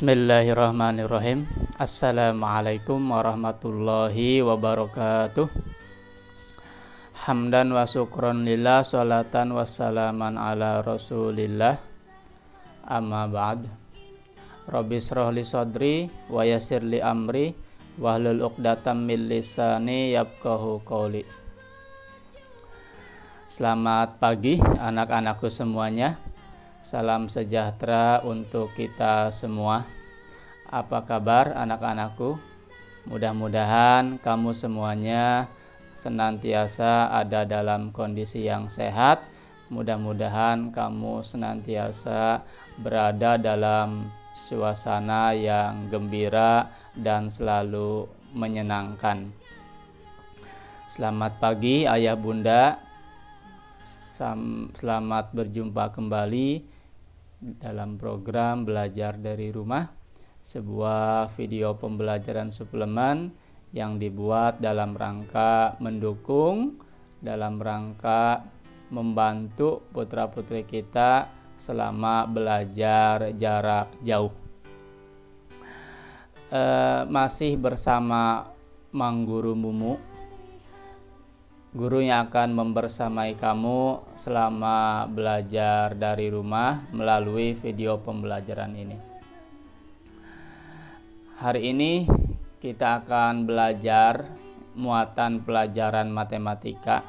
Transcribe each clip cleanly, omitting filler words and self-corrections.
Bismillahirrahmanirrahim. Assalamualaikum warahmatullahi wabarakatuh. Hamdan wa syukron lillah, sholatan wassalaman ala rasulillah. Amma ba'd. Rabbi shrah li sadri wa yassir li amri wahlul 'uqdatam min lisani yafqahu qawli. Selamat pagi anak-anakku semuanya. Salam sejahtera untuk kita semua. Apa kabar anak-anakku? Mudah-mudahan kamu semuanya senantiasa ada dalam kondisi yang sehat. Mudah-mudahan kamu senantiasa berada dalam suasana yang gembira dan selalu menyenangkan. Selamat pagi ayah bunda. Selamat berjumpa kembali dalam program Belajar dari Rumah, sebuah video pembelajaran suplemen yang dibuat dalam rangka mendukung, dalam rangka membantu putra-putri kita selama belajar jarak jauh. Masih bersama Mang Guru Mumu, guru yang akan membersamai kamu selama belajar dari rumah melalui video pembelajaran ini. Hari ini kita akan belajar muatan pelajaran matematika.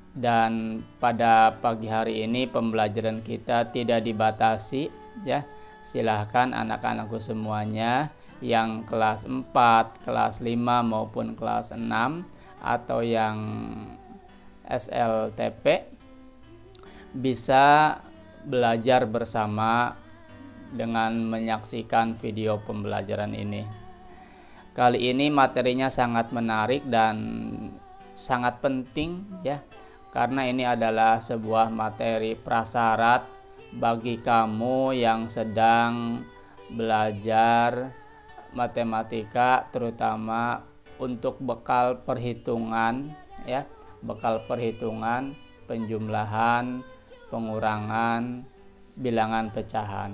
Dan pada pagi hari ini pembelajaran kita tidak dibatasi, ya. Silahkan anak-anakku semuanya yang kelas 4, kelas 5 maupun kelas 6 atau yang SLTP bisa belajar bersama dengan menyaksikan video pembelajaran ini. Kali ini materinya sangat menarik dan sangat penting, ya, karena ini adalah sebuah materi prasyarat bagi kamu yang sedang belajar matematika, terutama untuk bekal perhitungan, ya, bekal perhitungan, penjumlahan, pengurangan, bilangan pecahan.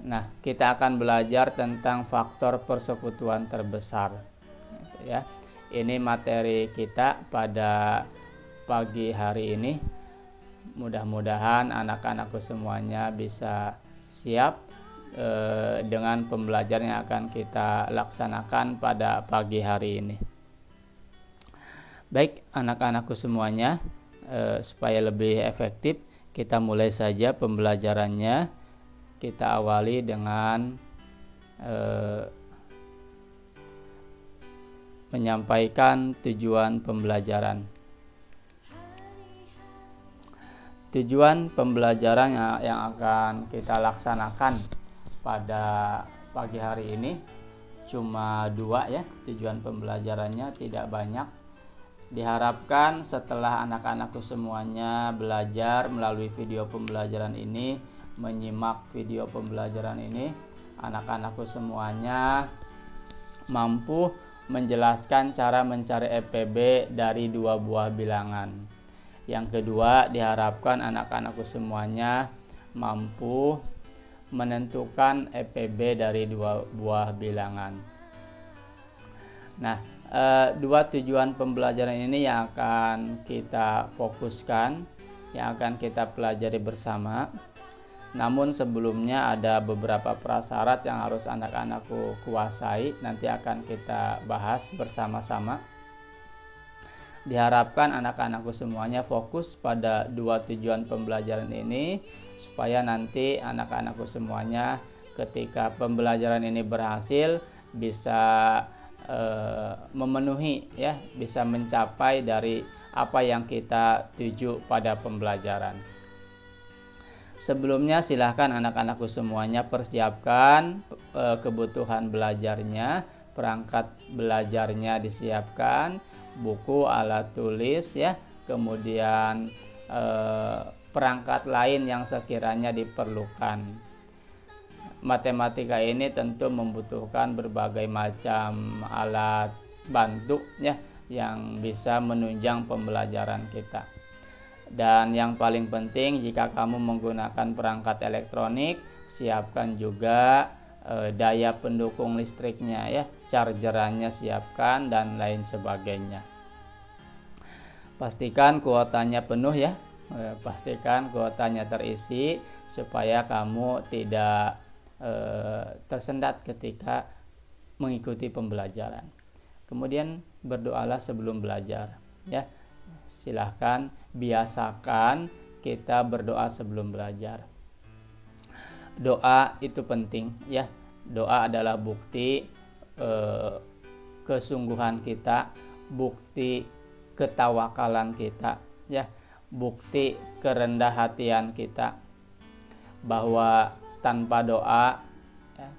Nah, kita akan belajar tentang faktor persekutuan terbesar, ya. Ini materi kita pada pagi hari ini. Mudah-mudahan anak-anakku semuanya bisa siap dengan pembelajaran yang akan kita laksanakan pada pagi hari ini. Baik anak-anakku semuanya, supaya lebih efektif kita mulai saja pembelajarannya. Kita awali dengan menyampaikan tujuan pembelajaran. Tujuan pembelajaran yang akan kita laksanakan pada pagi hari ini cuma 2, ya. Tujuan pembelajarannya tidak banyak. Diharapkan setelah anak-anakku semuanya belajar melalui video pembelajaran ini, menyimak video pembelajaran ini, anak-anakku semuanya mampu menjelaskan cara mencari EPB dari 2 buah bilangan. Yang kedua, diharapkan anak-anakku semuanya mampu menentukan EPB dari 2 buah bilangan. Nah, 2 tujuan pembelajaran ini yang akan kita fokuskan, yang akan kita pelajari bersama. Namun sebelumnya ada beberapa prasyarat yang harus anak-anakku kuasai, nanti akan kita bahas bersama-sama. Diharapkan anak-anakku semuanya fokus pada 2 tujuan pembelajaran ini, supaya nanti anak-anakku semuanya ketika pembelajaran ini berhasil bisa memenuhi, ya, bisa mencapai dari apa yang kita tuju pada pembelajaran. Sebelumnya silahkan anak-anakku semuanya persiapkan kebutuhan belajarnya, perangkat belajarnya disiapkan, buku, alat tulis, ya, kemudian perangkat lain yang sekiranya diperlukan. Matematika ini tentu membutuhkan berbagai macam alat bantu, ya, yang bisa menunjang pembelajaran kita. Dan yang paling penting, jika kamu menggunakan perangkat elektronik, siapkan juga daya pendukung listriknya ya, chargerannya siapkan dan lain sebagainya. Pastikan kuotanya penuh ya, pastikan kuotanya terisi supaya kamu tidak tersendat ketika mengikuti pembelajaran. Kemudian berdoalah sebelum belajar ya. Silahkan biasakan kita berdoa sebelum belajar. Doa itu penting ya. Doa adalah bukti kesungguhan kita, bukti ketawakalan kita ya, bukti kerendah hatian kita, bahwa tanpa doa ya,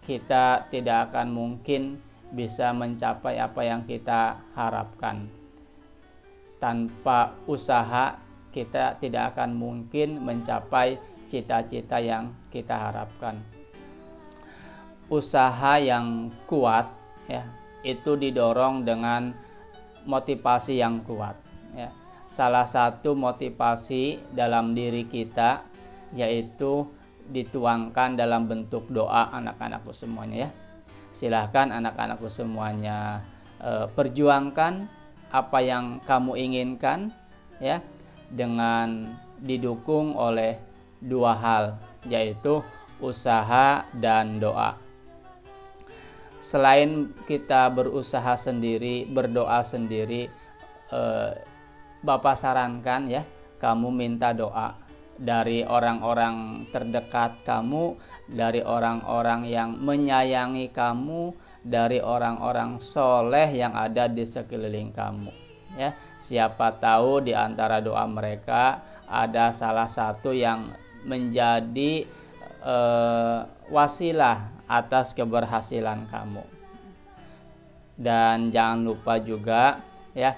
kita tidak akan mungkin bisa mencapai apa yang kita harapkan. Tanpa usaha kita tidak akan mungkin mencapai cita-cita yang kita harapkan. Usaha yang kuat ya, itu didorong dengan motivasi yang kuat ya. Salah satu motivasi dalam diri kita yaitu dituangkan dalam bentuk doa anak-anakku semuanya ya. Silahkan anak-anakku semuanya perjuangkan apa yang kamu inginkan ya, dengan didukung oleh dua hal, yaitu usaha dan doa. Selain kita berusaha sendiri, berdoa sendiri, Bapak sarankan ya, kamu minta doa dari orang-orang terdekat kamu, dari orang-orang yang menyayangi kamu, dari orang-orang soleh yang ada di sekeliling kamu ya. Siapa tahu di antara doa mereka ada salah satu yang menjadi wasilah atas keberhasilan kamu. Dan jangan lupa juga ya,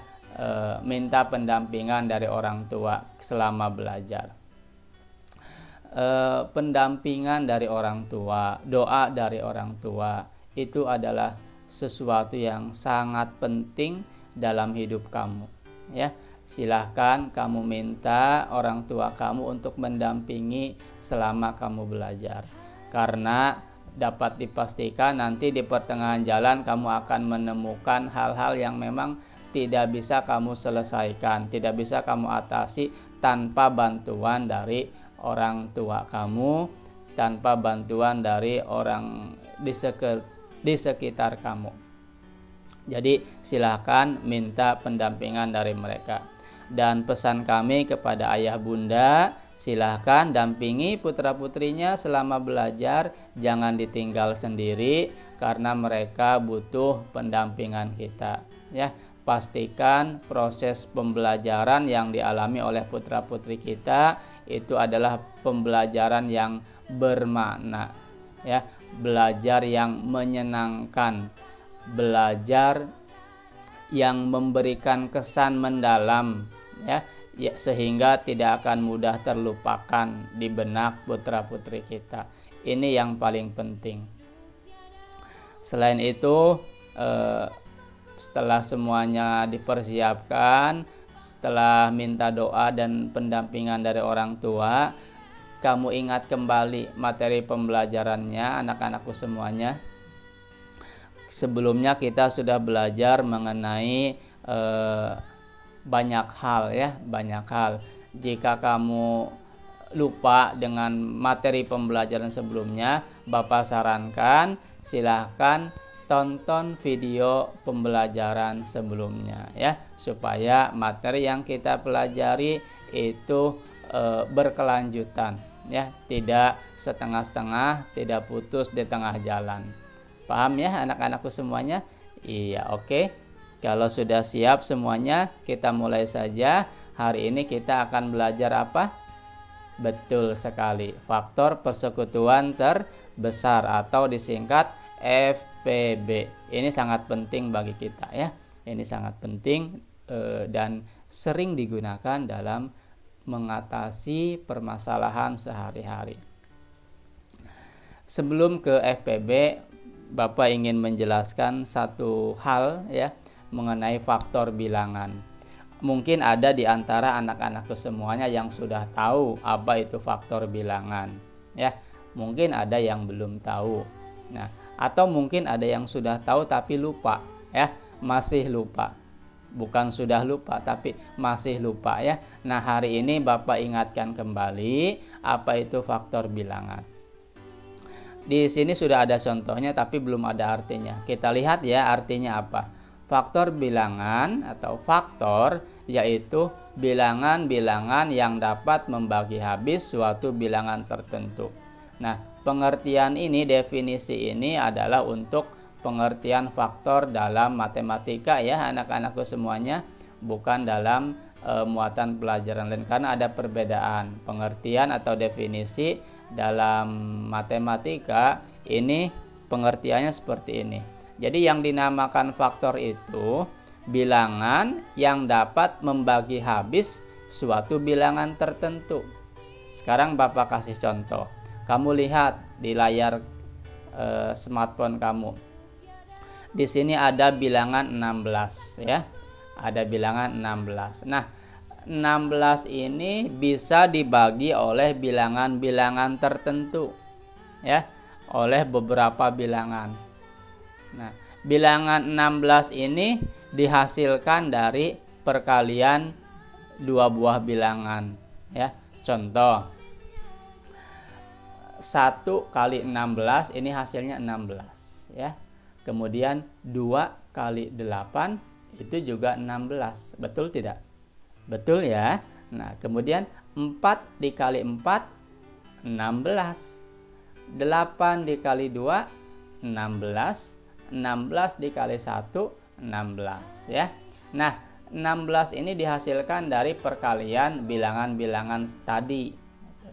minta pendampingan dari orang tua selama belajar. Pendampingan dari orang tua, doa dari orang tua itu adalah sesuatu yang sangat penting dalam hidup kamu ya. Silahkan kamu minta orang tua kamu untuk mendampingi selama kamu belajar, karena dapat dipastikan nanti di pertengahan jalan kamu akan menemukan hal-hal yang memang tidak bisa kamu selesaikan, tidak bisa kamu atasi tanpa bantuan dari orang tua kamu, tanpa bantuan dari orang di sekitar kamu. Jadi silahkan minta pendampingan dari mereka. Dan pesan kami kepada ayah bunda, silahkan dampingi putra-putrinya selama belajar, jangan ditinggal sendiri karena mereka butuh pendampingan kita ya. Pastikan proses pembelajaran yang dialami oleh putra-putri kita itu adalah pembelajaran yang bermakna ya, belajar yang menyenangkan, belajar yang memberikan kesan mendalam ya, sehingga tidak akan mudah terlupakan di benak putra-putri kita. Ini yang paling penting. Selain itu, setelah semuanya dipersiapkan, setelah minta doa dan pendampingan dari orang tua, kamu ingat kembali materi pembelajarannya anak-anakku semuanya. Sebelumnya kita sudah belajar mengenai banyak hal ya, banyak hal. Jika kamu lupa dengan materi pembelajaran sebelumnya, Bapak sarankan silahkan tonton video pembelajaran sebelumnya ya, supaya materi yang kita pelajari itu berkelanjutan ya, tidak setengah-setengah, tidak putus di tengah jalan. Paham ya anak-anakku semuanya? Iya, oke. Kalau sudah siap semuanya, kita mulai saja. Hari ini kita akan belajar apa? Betul sekali, faktor persekutuan terbesar atau disingkat FPB. Ini sangat penting bagi kita ya. Ini sangat penting dan sering digunakan dalam mengatasi permasalahan sehari-hari. Sebelum ke FPB, Bapak ingin menjelaskan satu hal ya mengenai faktor bilangan. Mungkin ada di antara anak-anakku semuanya yang sudah tahu apa itu faktor bilangan ya. Mungkin ada yang belum tahu. Nah, atau mungkin ada yang sudah tahu tapi lupa, ya, masih lupa. Bukan sudah lupa tapi masih lupa, ya. Nah, hari ini Bapak ingatkan kembali apa itu faktor bilangan. Di sini sudah ada contohnya tapi belum ada artinya. Kita lihat ya artinya apa. Faktor bilangan atau faktor yaitu bilangan-bilangan yang dapat membagi habis suatu bilangan tertentu. Nah, pengertian ini, definisi ini adalah untuk pengertian faktor dalam matematika, ya anak-anakku semuanya, bukan dalam muatan pelajaran lain, karena ada perbedaan pengertian atau definisi dalam matematika. Ini pengertiannya seperti ini. Jadi yang dinamakan faktor itu bilangan yang dapat membagi habis suatu bilangan tertentu. Sekarang Bapak kasih contoh. Kamu lihat di layar smartphone kamu. Di sini ada bilangan 16, ya. Ada bilangan 16. Nah, 16 ini bisa dibagi oleh bilangan-bilangan tertentu, ya, oleh beberapa bilangan. Nah, bilangan 16 ini dihasilkan dari perkalian dua buah bilangan, ya. Contoh, 1 kali 16 ini hasilnya 16, ya. Kemudian 2 kali 8 itu juga 16. Betul tidak? Betul, ya. Nah, kemudian 4 dikali 4 16. 8 dikali 2 16. 16 dikali 1 16, ya. Nah, 16 ini dihasilkan dari perkalian bilangan-bilangan tadi,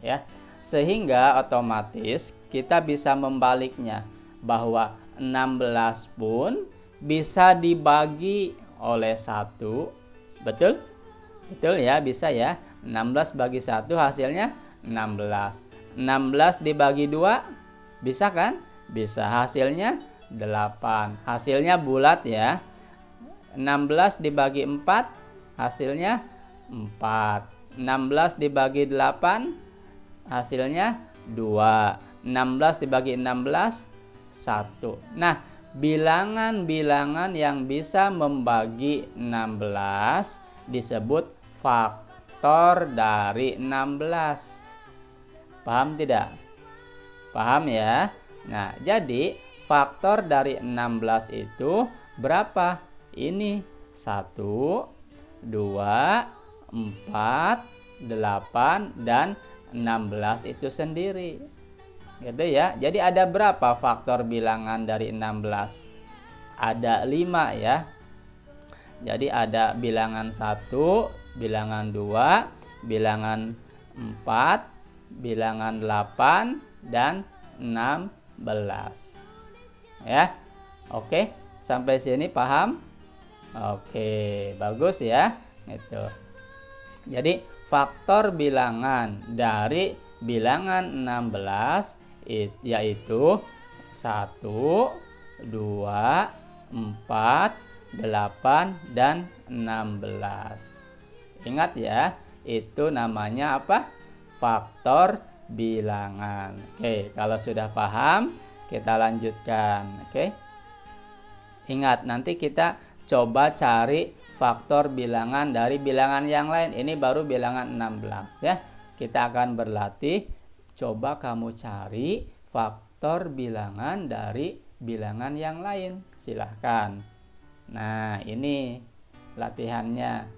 ya. Sehingga otomatis kita bisa membaliknya bahwa 16 pun bisa dibagi oleh 1. Betul? Betul, ya, bisa, ya. 16 bagi 1 hasilnya 16. 16 dibagi 2 bisa kan? Bisa, hasilnya 8. Hasilnya bulat, ya. 16 dibagi 4 hasilnya 4. 16 dibagi 8 hasilnya 2. 16 dibagi 16 1. Nah, bilangan-bilangan yang bisa membagi 16 disebut faktor dari 16. Paham tidak? Paham, ya? Nah, jadi faktor dari 16 itu berapa? Ini 1, 2, 4, 8, dan 16 itu sendiri. Gitu, ya. Jadi ada berapa faktor bilangan dari 16? Ada 5, ya. Jadi ada bilangan 1, bilangan 2, bilangan 4, bilangan 8, dan 16. Ya. Oke, sampai sini paham? Oke, bagus, ya. Itu. Jadi faktor bilangan dari bilangan 16 yaitu 1, 2, 4, 8, dan 16. Ingat, ya, itu namanya apa? Faktor bilangan. Oke, kalau sudah paham, kita lanjutkan. Oke. Ingat, nanti kita coba cari faktor bilangan dari bilangan yang lain. Ini baru bilangan 16, ya. Kita akan berlatih. Coba kamu cari faktor bilangan dari bilangan yang lain. Silahkan. Nah, ini latihannya.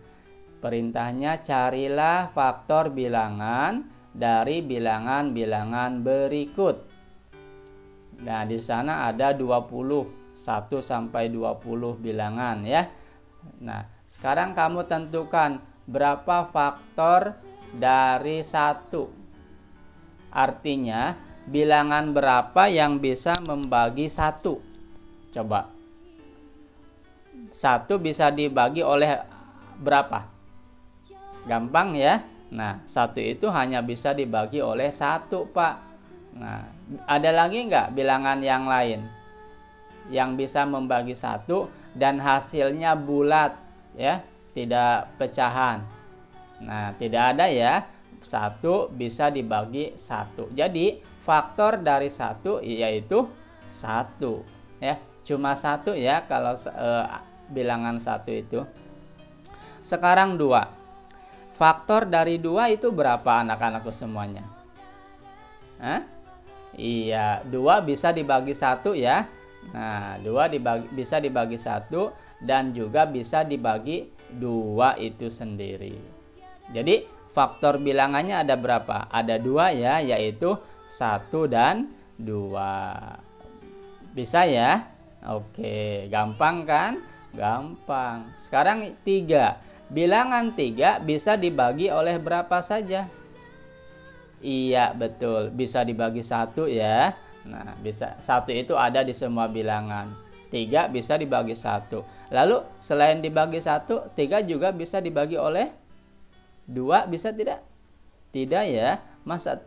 Perintahnya, carilah faktor bilangan dari bilangan-bilangan berikut. Nah, di sana ada 20, 1 sampai 20 bilangan, ya. Nah, sekarang kamu tentukan berapa faktor dari 1. Artinya, bilangan berapa yang bisa membagi 1? Coba. 1 bisa dibagi oleh berapa? Gampang, ya. Nah, 1 itu hanya bisa dibagi oleh 1, Pak. Nah, ada lagi nggak bilangan yang lain yang bisa membagi 1 dan hasilnya bulat, ya, tidak pecahan? Nah, tidak ada, ya. 1 bisa dibagi 1. Jadi faktor dari 1 yaitu 1 ya. Cuma 1 ya kalau bilangan 1 itu. Sekarang 2. Faktor dari 2 itu berapa anak-anakku semuanya? Hah? Iya, 2 bisa dibagi 1 ya. Nah, 2 bisa dibagi 1 dan juga bisa dibagi 2 itu sendiri. Jadi, faktor bilangannya ada berapa? Ada 2 ya, yaitu 1 dan 2. Bisa ya? Oke, gampang kan? Gampang. Sekarang 3. Bilangan 3 bisa dibagi oleh berapa saja? Iya, betul. Bisa dibagi 1 ya. Nah, bisa. 1 itu ada di semua bilangan. 3 bisa dibagi 1. Lalu, selain dibagi 1, 3 juga bisa dibagi oleh 2, bisa tidak? Tidak ya. Masa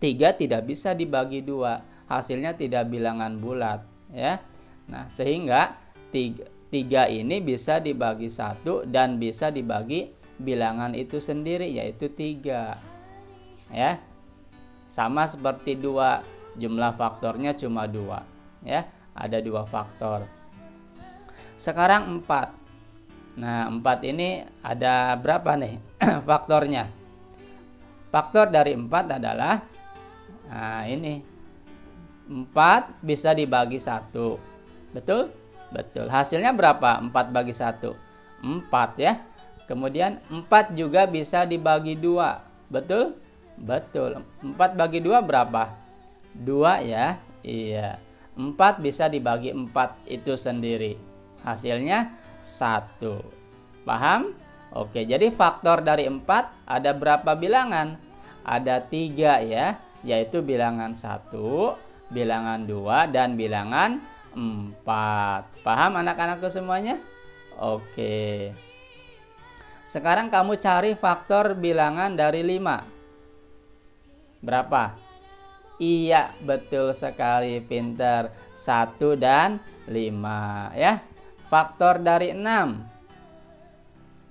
3 tidak bisa dibagi 2. Hasilnya tidak bilangan bulat ya. Nah, sehingga 3 ini bisa dibagi 1 dan bisa dibagi bilangan itu sendiri, yaitu 3 ya. Sama seperti 2, jumlah faktornya cuma 2 ya. Ada 2 faktor. Sekarang 4. Nah, 4 ini ada berapa nih faktornya? Faktor dari 4 adalah, nah ini, 4 bisa dibagi 1. Betul? Betul. Hasilnya berapa? 4 bagi 1. 4 ya. Kemudian 4 juga bisa dibagi 2. Betul? Betul. 4 bagi 2 berapa? 2 ya. Iya. 4 bisa dibagi 4 itu sendiri. Hasilnya 1. Paham? Oke, jadi faktor dari 4 ada berapa bilangan? Ada 3 ya. Yaitu bilangan 1, bilangan 2, dan bilangan 4. Paham anak-anakku semuanya? Oke. Sekarang kamu cari faktor bilangan dari 5. Berapa? Iya, betul sekali, pinter. 1 dan 5 ya. Faktor dari 6.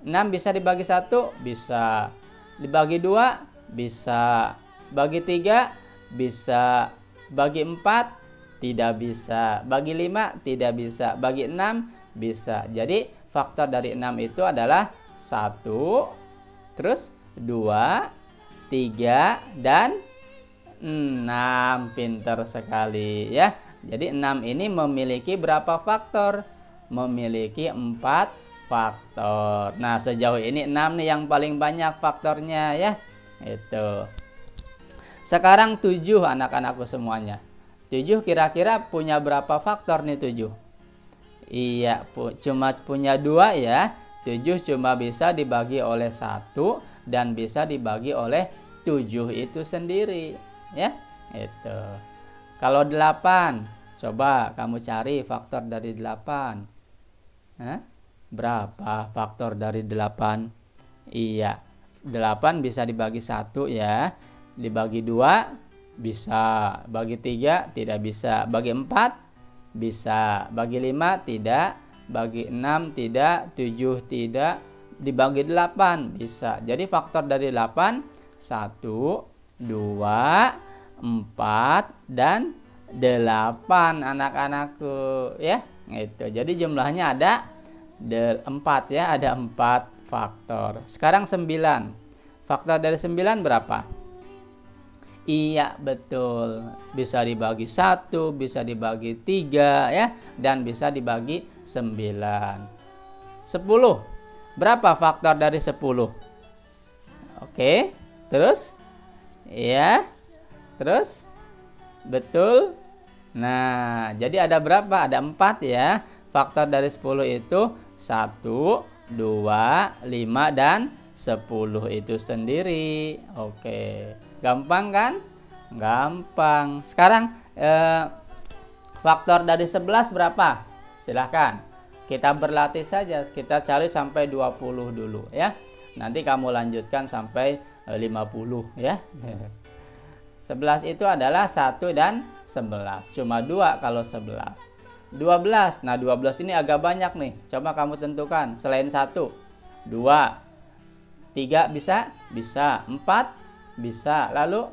6 bisa dibagi 1? Bisa. Dibagi 2? Bisa. Bagi 3? Bisa. Bagi 4? Tidak bisa. Bagi 5? Tidak bisa. Bagi 6? Bisa. Jadi faktor dari 6 itu adalah 1, terus 2, 3, dan 6. Pinter sekali ya. Jadi 6 ini memiliki berapa faktor? Memiliki 4 faktor. Nah, sejauh ini 6 nih yang paling banyak faktornya ya. Itu. Sekarang 7 anak-anakku semuanya. 7 kira-kira punya berapa faktor nih 7? Iya, cuma punya 2 ya. 7 cuma bisa dibagi oleh 1 dan bisa dibagi oleh 7 itu sendiri ya. Itu. Kalau 8, coba kamu cari faktor dari 8. Hah? Berapa faktor dari 8? Iya, 8 bisa dibagi 1 ya. Dibagi 2 bisa, bagi 3 tidak bisa, bagi 4 bisa, bagi 5 tidak, bagi 6 tidak, 7 tidak, dibagi 8 bisa. Jadi faktor dari 8 1, 2, 4 dan 8 anak-anakku ya. Itu. Jadi jumlahnya ada 4 ya, ada 4 faktor. Sekarang 9. Faktor dari 9 berapa? Iya, betul. Bisa dibagi 1, bisa dibagi 3 ya, dan bisa dibagi 9. 10. Berapa faktor dari 10? Oke, terus? Iya. Terus? Betul. Nah, jadi ada berapa? Ada 4 ya. Faktor dari 10 itu 1, 2, 5, dan 10 itu sendiri. Oke. Gampang kan? Gampang. Sekarang faktor dari 11 berapa? Silahkan. Kita berlatih saja. Kita cari sampai 20 dulu ya. Nanti kamu lanjutkan sampai 50 ya. 11 itu adalah 1 dan 11. Cuma 2 kalau 11. 12. Nah, 12 ini agak banyak nih. Coba kamu tentukan. Selain 1. 2. 3 bisa? Bisa. 4? Bisa. Lalu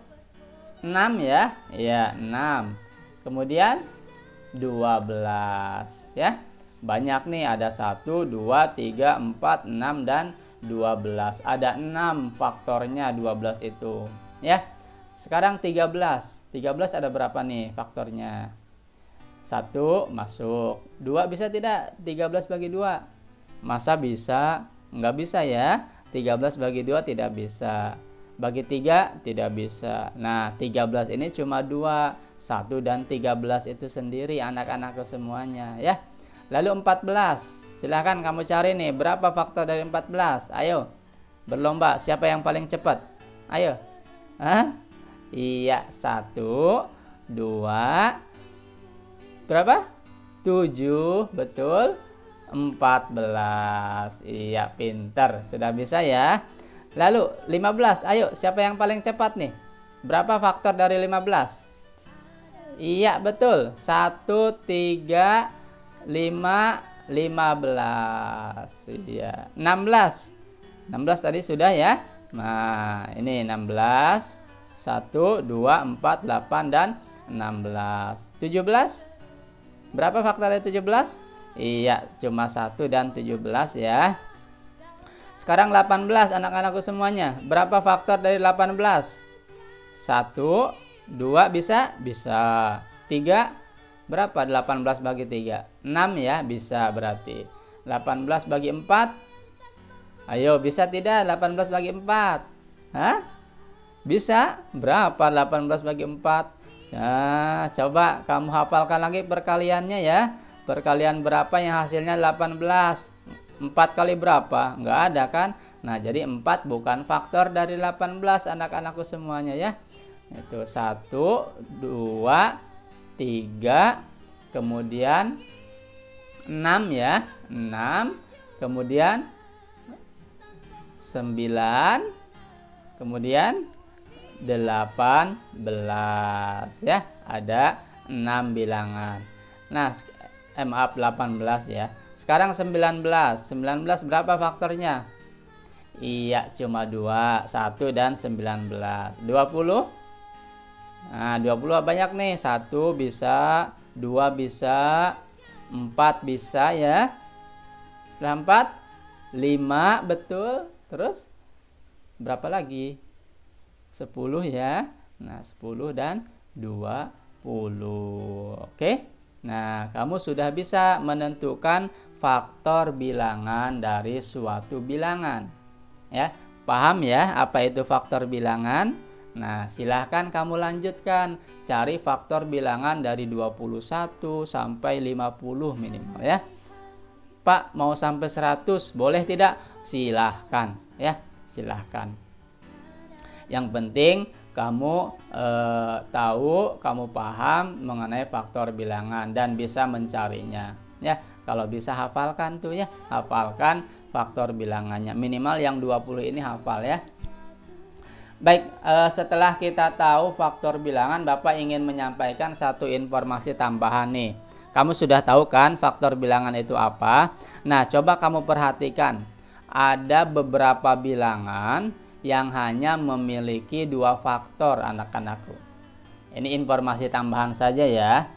6 ya. Iya, 6. Kemudian 12 ya. Banyak nih, ada 1, 2, 3, 4, 6 dan 12. Ada 6 faktornya 12 itu ya. Sekarang 13. 13 ada berapa nih faktornya? 1 masuk. 2 bisa tidak? 13 bagi 2. Masa bisa? Enggak bisa ya. 13 bagi 2 tidak bisa. Bagi 3 tidak bisa. Nah, 13 ini cuma 2. 1 dan 13 itu sendiri anak-anakku semuanya ya. Lalu 14. Silahkan kamu cari nih, berapa faktor dari 14? Ayo. Berlomba, siapa yang paling cepat? Ayo. Hah? Iya, 1, 2, berapa? 7, betul. 14. Iya, pinter. Sudah bisa ya. Lalu 15. Ayo, siapa yang paling cepat nih? Berapa faktor dari 15? Iya, betul. 1, 3, 5, 15. Iya. 16. 16 tadi sudah ya. Nah, ini 16. 1, 2, 4, 8 dan 16. 17. Berapa faktor dari 17? Iya, cuma 1 dan 17 ya. Sekarang 18 anak-anakku semuanya. Berapa faktor dari 18? 1, 2 bisa? Bisa. 3 berapa? 18 bagi 3. 6 ya, bisa berarti. 18 bagi 4. Ayo, bisa tidak 18 bagi 4? Hah? Bisa? Berapa 18 bagi 4? Nah, coba kamu hafalkan lagi perkaliannya ya. Perkalian berapa yang hasilnya 18? 4 kali berapa? Enggak ada kan? Nah, jadi 4 bukan faktor dari 18 anak-anakku semuanya ya. Itu 1, 2, 3, kemudian 6 ya. 6, kemudian 9, kemudian 18 ya. Ada 6 bilangan. Nah, maaf 18 ya. Sekarang 19. 19 berapa faktornya? Iya, cuma 2. 1 dan 19. 20. Nah, 20 banyak nih. 1 bisa, 2 bisa, 4 bisa ya. 4, 5 betul. Terus berapa lagi? 10 ya. Nah, 10 dan 20. Oke. Nah, kamu sudah bisa menentukan faktor bilangan dari suatu bilangan. Ya, paham ya apa itu faktor bilangan? Nah, silahkan kamu lanjutkan. Cari faktor bilangan dari 21 sampai 50 minimal ya. Pak, mau sampai 100 boleh tidak? Silahkan ya, silahkan. Yang penting kamu tahu, kamu paham mengenai faktor bilangan dan bisa mencarinya ya. Kalau bisa hafalkan tuh ya, hafalkan faktor bilangannya. Minimal yang 20 ini hafal ya. Baik, setelah kita tahu faktor bilangan, Bapak ingin menyampaikan satu informasi tambahan nih. Kamu sudah tahu kan faktor bilangan itu apa? Nah, coba kamu perhatikan. Ada beberapa bilangan yang hanya memiliki 2 faktor anak-anakku. Ini informasi tambahan saja ya.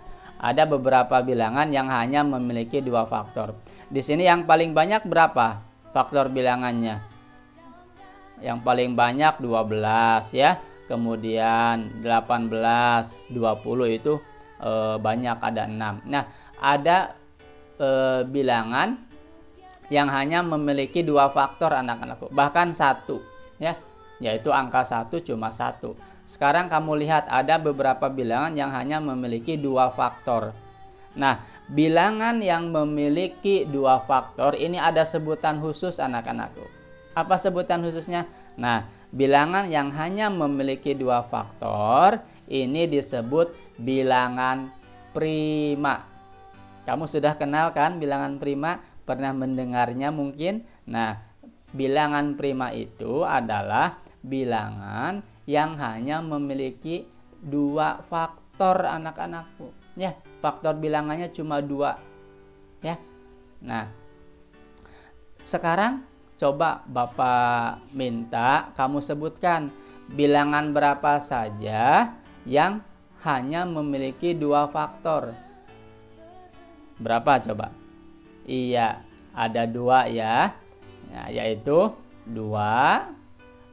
Ada beberapa bilangan yang hanya memiliki 2 faktor. Di sini yang paling banyak berapa faktor bilangannya? Yang paling banyak 12 ya. Kemudian 18, 20 itu banyak, ada 6. Nah, ada bilangan yang hanya memiliki 2 faktor anak-anakku, bahkan 1 ya, yaitu angka 1 cuma 1. Sekarang kamu lihat ada beberapa bilangan yang hanya memiliki 2 faktor. Nah, bilangan yang memiliki 2 faktor ini ada sebutan khusus anak-anakku. Apa sebutan khususnya? Nah, bilangan yang hanya memiliki 2 faktor ini disebut bilangan prima. Kamu sudah kenal kan bilangan prima? Pernah mendengarnya mungkin? Nah, bilangan prima itu adalah bilangan yang hanya memiliki 2 faktor anak-anakku. Ya, faktor bilangannya cuma 2. Ya. Nah, sekarang coba Bapak minta kamu sebutkan bilangan berapa saja yang hanya memiliki 2 faktor. Berapa coba? Iya, ada 2 ya. Nah, yaitu 2.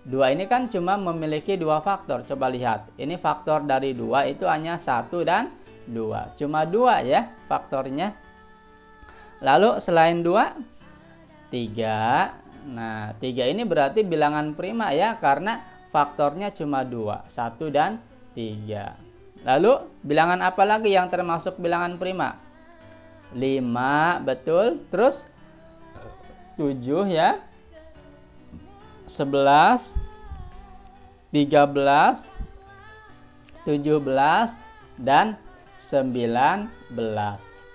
2 ini kan cuma memiliki 2 faktor. Coba lihat. Ini faktor dari 2 itu hanya 1 dan 2. Cuma 2 ya faktornya. Lalu selain 2, 3. Nah, 3 ini berarti bilangan prima ya, karena faktornya cuma 2, 1 dan 3. Lalu bilangan apa lagi yang termasuk bilangan prima? 5, betul. Terus 7 ya. 11, 13, 17, dan 19.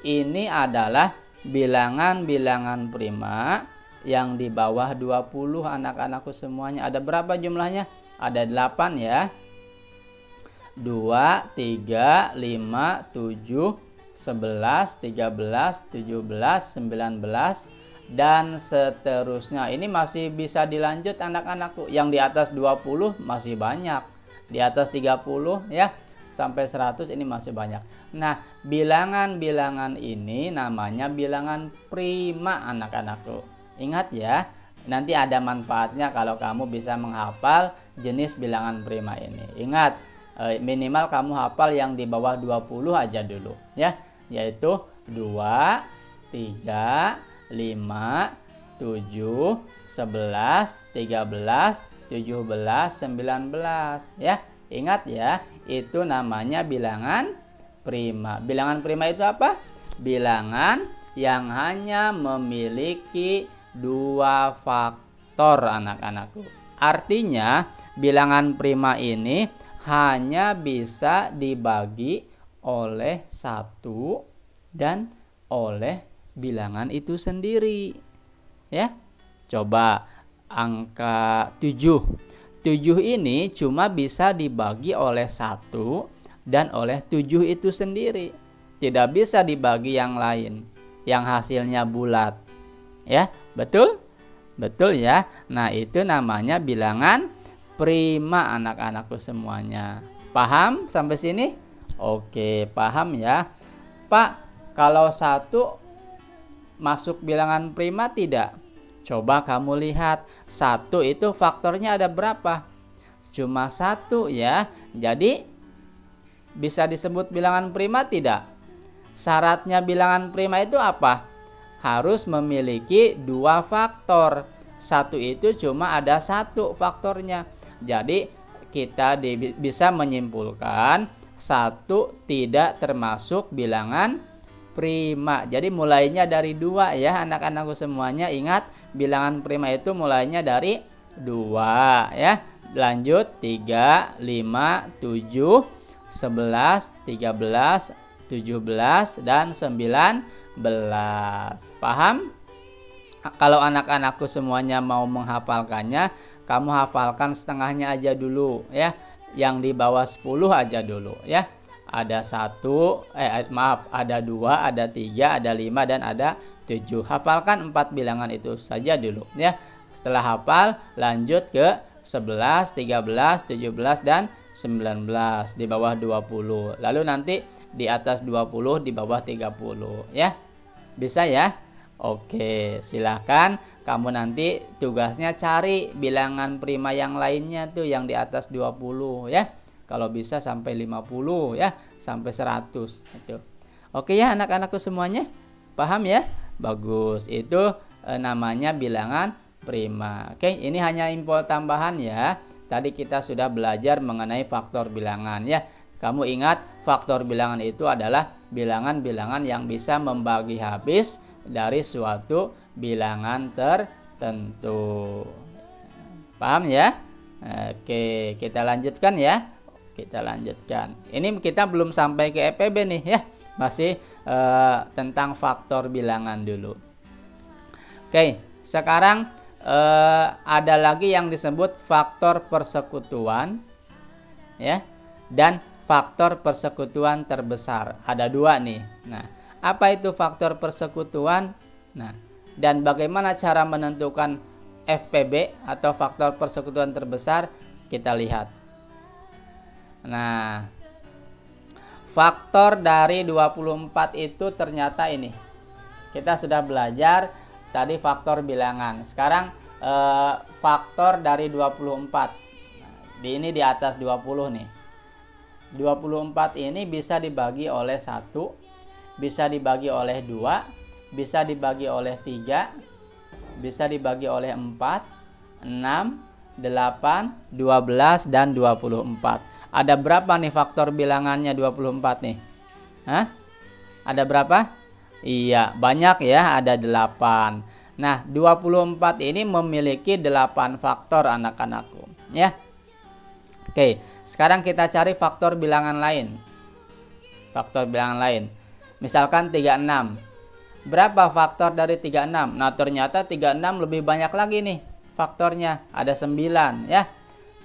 Ini adalah bilangan-bilangan prima yang di bawah 20 anak-anakku semuanya. Ada berapa jumlahnya? Ada 8 ya. 2, 3, 5, 7, 11, 13, 17, 19, dan seterusnya. Ini masih bisa dilanjut anak-anakku. Yang di atas 20 masih banyak. Di atas 30 ya sampai 100 ini masih banyak. Nah, bilangan-bilangan ini namanya bilangan prima anak-anakku. Ingat ya, nanti ada manfaatnya kalau kamu bisa menghafal jenis bilangan prima ini. Ingat, minimal kamu hafal yang di bawah 20 aja dulu ya, yaitu 2, 3, 5, 7, 11, 13, 17, 19 ya. Ingat ya, itu namanya bilangan prima. Bilangan prima itu apa? Bilangan yang hanya memiliki 2 faktor anak-anakku. Artinya bilangan prima ini hanya bisa dibagi oleh 1 dan oleh bilangan itu sendiri ya. Coba angka 7. 7 ini cuma bisa dibagi oleh 1 dan oleh 7 itu sendiri. Tidak bisa dibagi yang lain yang hasilnya bulat ya. Betul? Betul ya. Nah, itu namanya bilangan prima anak-anakku semuanya. Paham sampai sini? Oke, paham ya. Pak, kalau 1 masuk bilangan prima tidak? Coba kamu lihat, 1 itu faktornya ada berapa? Cuma 1 ya. Jadi bisa disebut bilangan prima tidak? Syaratnya bilangan prima itu apa? Harus memiliki 2 faktor. 1 itu cuma ada 1 faktornya. Jadi kita bisa menyimpulkan 1 tidak termasuk bilangan prima. Jadi mulainya dari 2 ya anak-anakku semuanya. Ingat, bilangan prima itu mulainya dari 2 ya. Lanjut 3, 5, 7, 11, 13, 17, dan 19. Paham? Kalau anak-anakku semuanya mau menghafalkannya, kamu hafalkan setengahnya aja dulu ya. Yang di bawah 10 aja dulu ya. Ada 1, ada 2, ada 3, ada 5, dan ada 7. Hafalkan 4 bilangan itu saja dulu ya. Setelah hafal, lanjut ke 11, 13, 17, dan 19 di bawah 20. Lalu nanti di atas 20 di bawah 30 ya. Bisa ya? Oke, silahkan kamu nanti tugasnya cari bilangan prima yang lainnya tuh yang di atas 20 ya. Kalau bisa sampai 50 ya, sampai 100 itu. Oke ya anak-anakku semuanya? Paham ya? Bagus. Itu namanya bilangan prima. Oke, ini hanya info tambahan ya. Tadi kita sudah belajar mengenai faktor bilangan ya. Kamu ingat, faktor bilangan itu adalah bilangan-bilangan yang bisa membagi habis dari suatu bilangan tertentu. Paham ya? Oke, kita lanjutkan ya. Kita lanjutkan. Ini kita belum sampai ke EPB nih ya. Masih tentang faktor bilangan dulu. Oke, sekarang ada lagi yang disebut faktor persekutuan ya, dan faktor persekutuan terbesar. Ada 2 nih. Nah, apa itu faktor persekutuan? Nah, dan bagaimana cara menentukan FPB atau faktor persekutuan terbesar? Kita lihat. Nah, faktor dari 24 itu ternyata ini. Kita sudah belajar tadi faktor bilangan. Sekarang faktor dari 24. Ini di atas 20 nih. 24 ini bisa dibagi oleh 1, bisa dibagi oleh 2, bisa dibagi oleh 3, bisa dibagi oleh 4, 6, 8, 12, dan 24. Ada berapa nih faktor bilangannya 24 nih? Hah? Ada berapa? Iya, banyak ya, ada 8. Nah, 24 ini memiliki 8 faktor anak-anakku, ya. Oke, sekarang kita cari faktor bilangan lain. Faktor bilangan lain. Misalkan 36. Berapa faktor dari 36? Nah, ternyata 36 lebih banyak lagi nih faktornya. Ada 9, ya.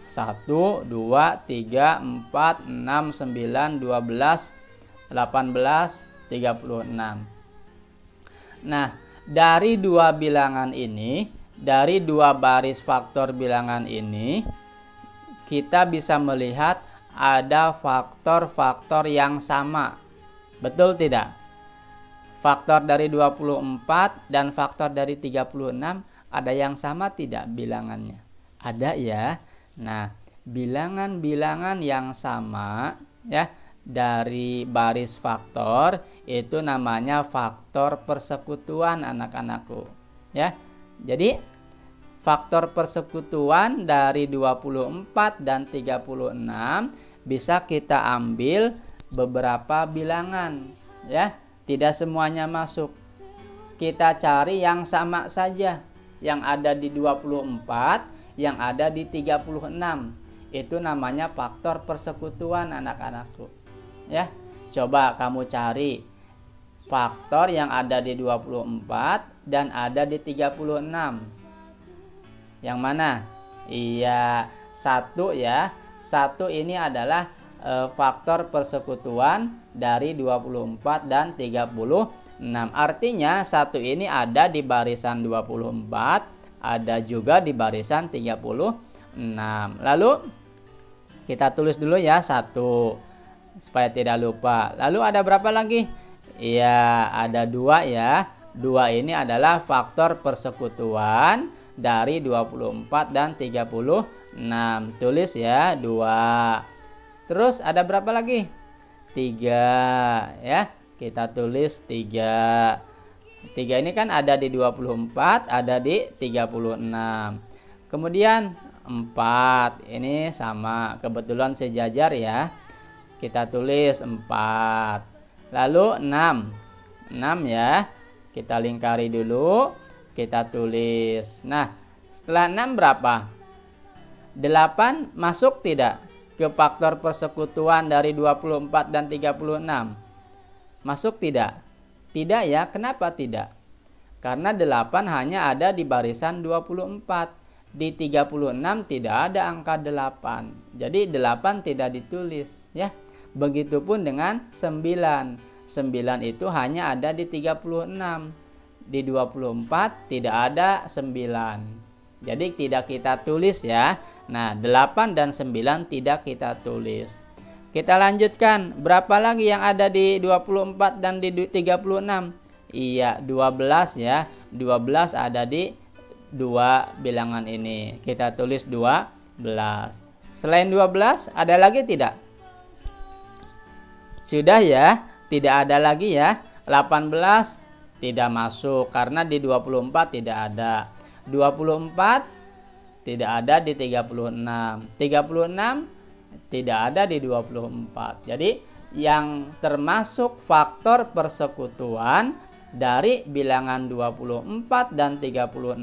1, 2, 3, 4, 6, 9, 12, 18, 36. Nah, dari dua bilangan ini, dari dua baris faktor bilangan ini, kita bisa melihat ada faktor-faktor yang sama. Betul tidak? Faktor dari 24 dan faktor dari 36 ada yang sama tidak bilangannya? Ada ya. Nah, bilangan-bilangan yang sama ya dari baris faktor itu namanya faktor persekutuan anak-anakku. Ya. Jadi faktor persekutuan dari 24 dan 36 bisa kita ambil beberapa bilangan ya. Tidak semuanya masuk. Kita cari yang sama saja, yang ada di 24, yang ada di 36. Itu namanya faktor persekutuan anak-anakku. Ya. Coba kamu cari faktor yang ada di 24 dan ada di 36. Yang mana? Iya, 1 ya. 1 ini adalah faktor persekutuan dari 24 dan 36. Artinya 1 ini ada di barisan 24, ada juga di barisan 36. Lalu kita tulis dulu ya 1 supaya tidak lupa. Lalu ada berapa lagi? Iya, ada 2 ya. 2 ini adalah faktor persekutuan dari 24 dan 36. Tulis ya 2. Terus ada berapa lagi? 3 ya. Kita tulis 3. 3 ini kan ada di 24, ada di 36. Kemudian 4. Ini sama, kebetulan sejajar ya. Kita tulis 4. Lalu 6. 6 ya. Kita lingkari dulu. Kita tulis. Nah, setelah 6 berapa? 8 masuk tidak ke faktor persekutuan dari 24 dan 36? Masuk tidak? Tidak ya. Kenapa tidak? Karena 8 hanya ada di barisan 24. Di 36 tidak ada angka 8. Jadi 8 tidak ditulis ya. Begitupun dengan 9. 9 itu hanya ada di 36. Di 24 tidak ada 9. Jadi tidak kita tulis ya. Nah, 8 dan 9 tidak kita tulis. Kita lanjutkan. Berapa lagi yang ada di 24 dan di 36? Iya, 12 ya. 12 ada di dua bilangan ini. Kita tulis 12. Selain 12, ada lagi tidak? Sudah ya, tidak ada lagi ya. 18 tidak masuk karena di 24 tidak ada. 24 tidak ada di 36. 36 tidak ada di 24. Jadi yang termasuk faktor persekutuan dari bilangan 24 dan 36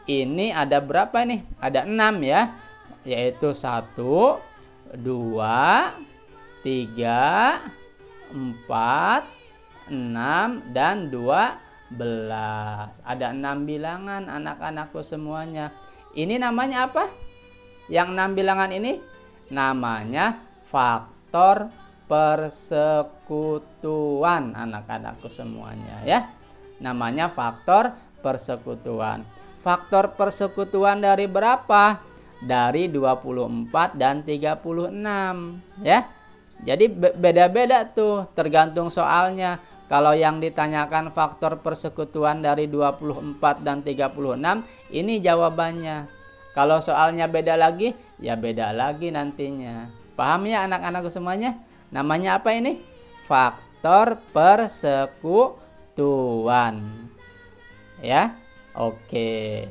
ini ada berapa nih? Ada 6 ya. Yaitu 1, 2, 3, 4, 6 dan 12. Ada 6 bilangan anak-anakku semuanya. Ini namanya apa? Yang 6 bilangan ini namanya faktor persekutuan anak-anakku semuanya ya. Namanya faktor persekutuan. Faktor persekutuan dari berapa? Dari 24 dan 36 ya. Jadi beda-beda tuh tergantung soalnya. Kalau yang ditanyakan faktor persekutuan dari 24 dan 36, ini jawabannya. Kalau soalnya beda lagi, ya beda lagi nantinya. Paham ya anak-anakku semuanya? Namanya apa ini? Faktor persekutuan. Ya, oke.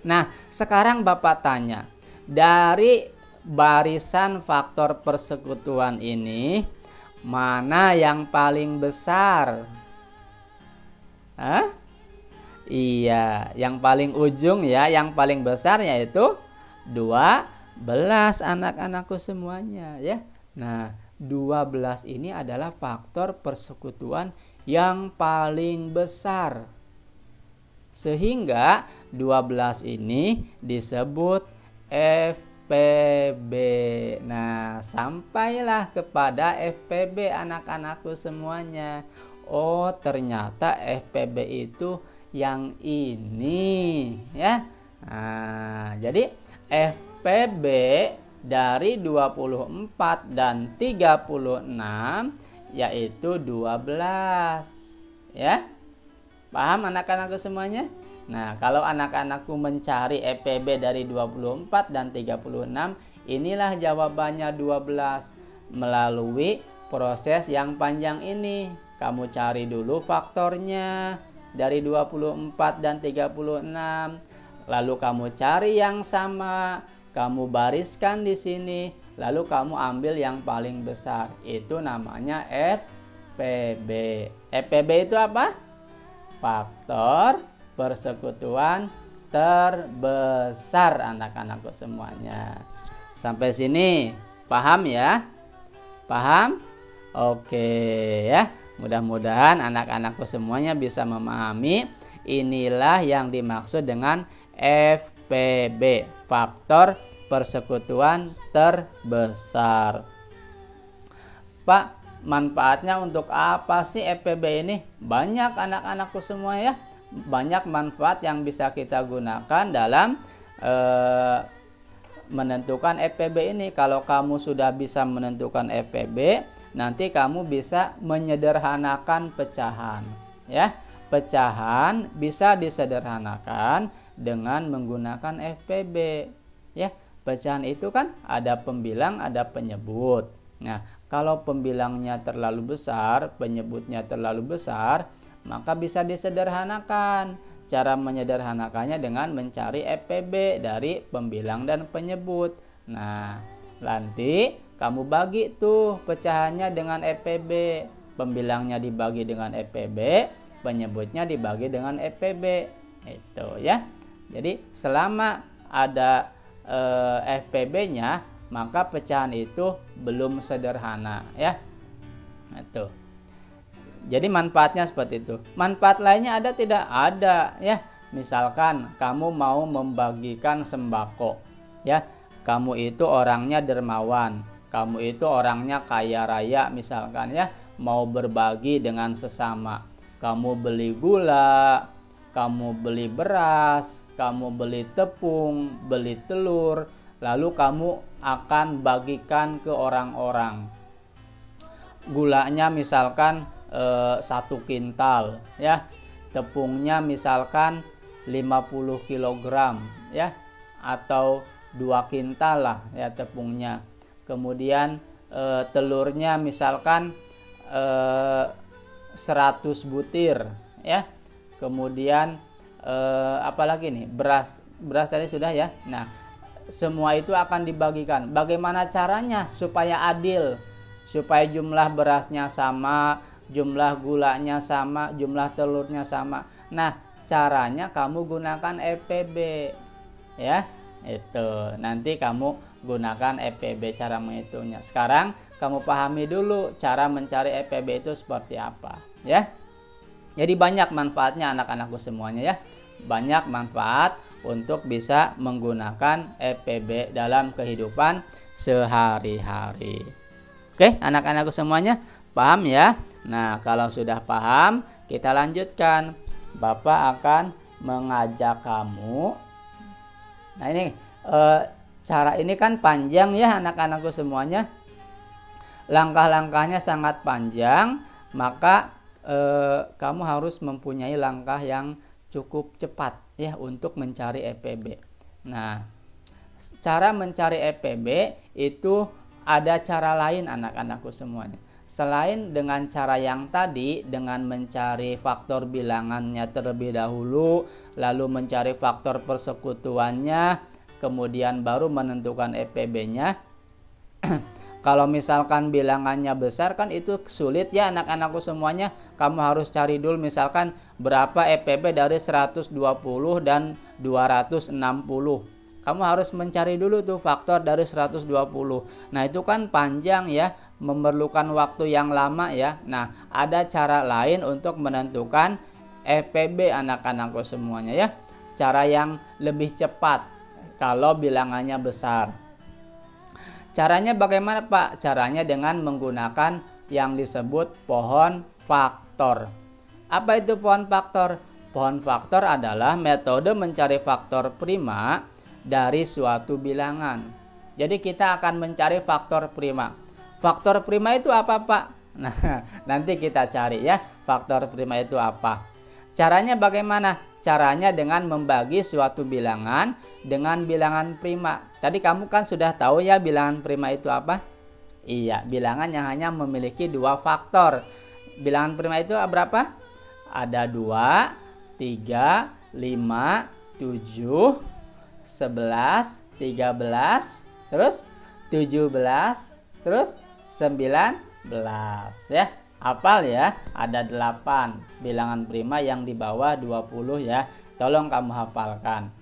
Nah, sekarang Bapak tanya, dari barisan faktor persekutuan ini, mana yang paling besar? Hah? Iya, yang paling ujung ya, yang paling besar yaitu 12 anak-anakku semuanya ya. Nah, 12 ini adalah faktor persekutuan yang paling besar. Sehingga 12 ini disebut FPB. Nah, sampailah kepada FPB anak-anakku semuanya. Oh, ternyata FPB itu yang ini ya. Nah, jadi FPB dari 24 dan 36 yaitu 12 ya. Paham anak-anakku semuanya? Nah, kalau anak-anakku mencari FPB dari 24 dan 36, inilah jawabannya 12 melalui proses yang panjang ini. Kamu cari dulu faktornya dari 24 dan 36. Lalu kamu cari yang sama, kamu bariskan di sini, lalu kamu ambil yang paling besar. Itu namanya FPB. FPB itu apa? Faktor persekutuan terbesar anak-anakku semuanya. Sampai sini paham ya? Paham? Oke ya. Mudah-mudahan anak-anakku semuanya bisa memahami. Inilah yang dimaksud dengan FPB, faktor persekutuan terbesar. Pak, manfaatnya untuk apa sih FPB ini? Banyak anak-anakku semua ya. Banyak manfaat yang bisa kita gunakan dalam menentukan FPB ini. Kalau kamu sudah bisa menentukan FPB, nanti kamu bisa menyederhanakan pecahan ya. Pecahan bisa disederhanakan dengan menggunakan FPB ya. Pecahan itu kan ada pembilang, ada penyebut. Nah, kalau pembilangnya terlalu besar, penyebutnya terlalu besar, maka bisa disederhanakan. Cara menyederhanakannya dengan mencari FPB dari pembilang dan penyebut. Nah, nanti kamu bagi tuh pecahannya dengan FPB. Pembilangnya dibagi dengan FPB, penyebutnya dibagi dengan FPB. Itu ya. Jadi selama ada FPB-nya, maka pecahan itu belum sederhana ya. Itu. Jadi manfaatnya seperti itu. Manfaat lainnya ada tidak? Ada ya. Misalkan kamu mau membagikan sembako ya. Kamu itu orangnya dermawan, kamu itu orangnya kaya raya misalkan ya, mau berbagi dengan sesama. Kamu beli gula, kamu beli beras, kamu beli tepung, beli telur, lalu kamu akan bagikan ke orang-orang. Gulanya misalkan 1 kintal ya, tepungnya misalkan 50 kg ya, atau 2 kintal lah ya tepungnya. Kemudian telurnya misalkan 100 butir ya. Kemudian apalagi nih, beras tadi sudah ya. Nah, semua itu akan dibagikan. Bagaimana caranya supaya adil, supaya jumlah berasnya sama, jumlah gulanya sama, jumlah telurnya sama? Nah, caranya kamu gunakan FPB ya. Itu nanti kamu gunakan FPB cara menghitungnya. Sekarang kamu pahami dulu cara mencari FPB itu seperti apa ya. Jadi banyak manfaatnya anak-anakku semuanya ya. Banyak manfaat untuk bisa menggunakan FPB dalam kehidupan sehari-hari. Oke, anak-anakku semuanya paham ya? Nah, kalau sudah paham, kita lanjutkan. Bapak akan mengajak kamu. Nah, ini cara ini kan panjang ya anak-anakku semuanya. Langkah-langkahnya sangat panjang, maka kamu harus mempunyai langkah yang cukup cepat ya untuk mencari EPB. Nah, cara mencari EPB itu ada cara lain anak-anakku semuanya. Selain dengan cara yang tadi, dengan mencari faktor bilangannya terlebih dahulu, lalu mencari faktor persekutuannya, kemudian baru menentukan EPB-nya. Kalau misalkan bilangannya besar kan itu sulit ya anak-anakku semuanya. Kamu harus cari dulu misalkan berapa EPB dari 120 dan 260. Kamu harus mencari dulu tuh faktor dari 120. Nah itu kan panjang ya, memerlukan waktu yang lama ya. Nah ada cara lain untuk menentukan EPB anak-anakku semuanya ya. Cara yang lebih cepat kalau bilangannya besar. Caranya bagaimana Pak? Caranya dengan menggunakan yang disebut pohon faktor. Apa itu pohon faktor? Pohon faktor adalah metode mencari faktor prima dari suatu bilangan. Jadi kita akan mencari faktor prima. Faktor prima itu apa Pak? Nah nanti kita cari ya faktor prima itu apa. Caranya bagaimana? Caranya dengan membagi suatu bilangan dengan bilangan prima. Tadi kamu kan sudah tahu ya bilangan prima itu apa? Iya, bilangan yang hanya memiliki dua faktor. Bilangan prima itu berapa? Ada 2, 3, 5, 7, 11, 13, terus 17, terus 19 ya. Hafal ya, ada 8 bilangan prima yang di bawah 20 ya. Tolong kamu hafalkan.